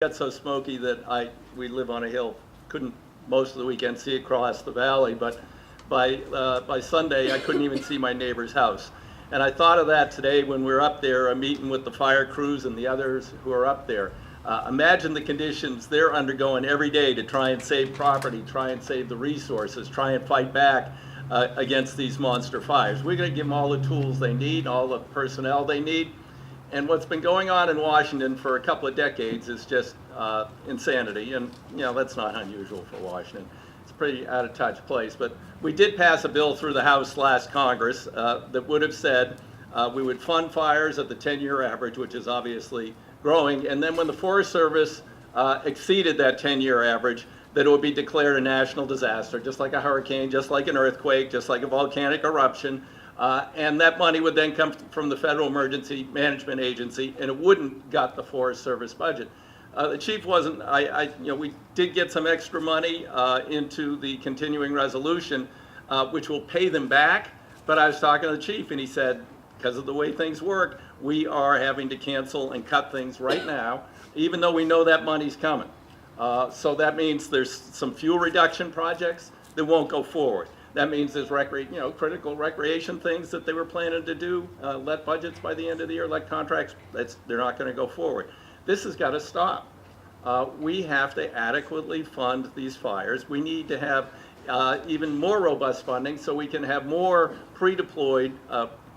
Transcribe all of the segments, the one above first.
Got so smoky that we live on a hill. Couldn't most of the weekend see across the valley, but by Sunday I couldn't even see my neighbor's house. And I thought of that today when we were up there meeting with the fire crews and the others who are up there. Imagine the conditions they're undergoing every day to try and save property, try and save the resources, try and fight back against these monster fires. We're going to give them all the tools they need, all the personnel they need. And what's been going on in Washington for a couple of decades is just insanity. And, you know, that's not unusual for Washington. It's a pretty out of touch place. But we did pass a bill through the House last Congress that would have said we would fund fires at the 10-year average, which is obviously growing. And then when the Forest Service exceeded that 10-year average, that it would be declared a national disaster, just like a hurricane, just like an earthquake, just like a volcanic eruption. And that money would then come from the Federal Emergency Management Agency, and it wouldn't gut the Forest Service budget. The chief wasn't. We did get some extra money into the continuing resolution, which will pay them back. But I was talking to the chief, and he said, because of the way things work, we are having to cancel and cut things right now, even though we know that money's coming. So that means there's some fuel reduction projects that won't go forward. That means there's critical recreation things that they were planning to do, let budgets by the end of the year, let contracts, they're not going to go forward. This has got to stop. We have to adequately fund these fires. We need to have even more robust funding so we can have more pre-deployed,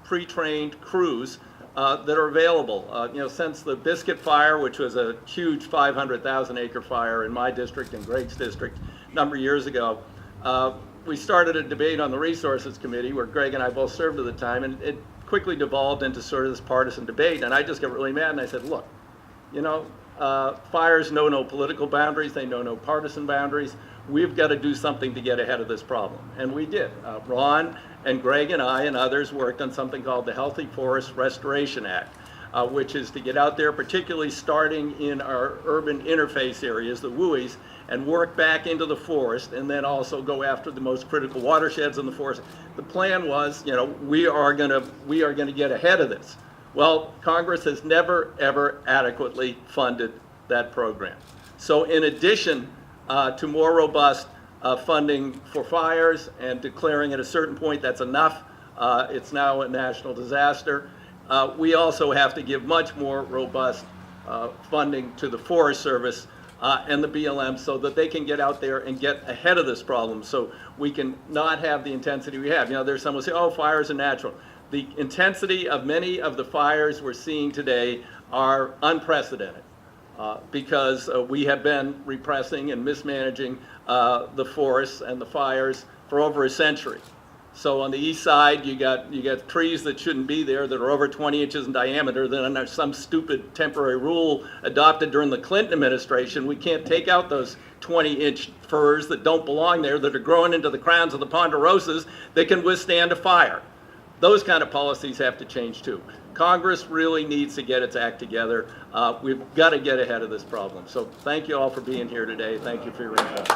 pre-trained crews that are available. Since the Biscuit Fire, which was a huge 500,000 acre fire in my district and Greg's district a number of years ago, we started a debate on the Resources Committee where Greg and I both served at the time, and it quickly devolved into sort of this partisan debate. And I just got really mad and I said, look, fires know no political boundaries, they know no partisan boundaries. We've got to do something to get ahead of this problem. And we did. Ron and Greg and I and others worked on something called the Healthy Forest Restoration Act, which is to get out there, particularly starting in our urban interface areas, the WUIs, and work back into the forest, and then also go after the most critical watersheds in the forest. The plan was, we are going to get ahead of this. Well, Congress has never, ever adequately funded that program. So in addition to more robust funding for fires and declaring at a certain point that's enough, it's now a national disaster, we also have to give much more robust funding to the Forest Service and the BLM so that they can get out there and get ahead of this problem so we can not have the intensity we have. There's someone who say, oh, fires are natural. The intensity of many of the fires we're seeing today are unprecedented because we have been repressing and mismanaging the forests and the fires for over a century. So on the east side, you got trees that shouldn't be there that are over 20 inches in diameter. Then under some stupid temporary rule adopted during the Clinton administration, we can't take out those 20-inch firs that don't belong there, that are growing into the crowns of the ponderosas that can withstand a fire. Those kind of policies have to change too. Congress really needs to get its act together. We've got to get ahead of this problem. So thank you all for being here today. Thank you for your input.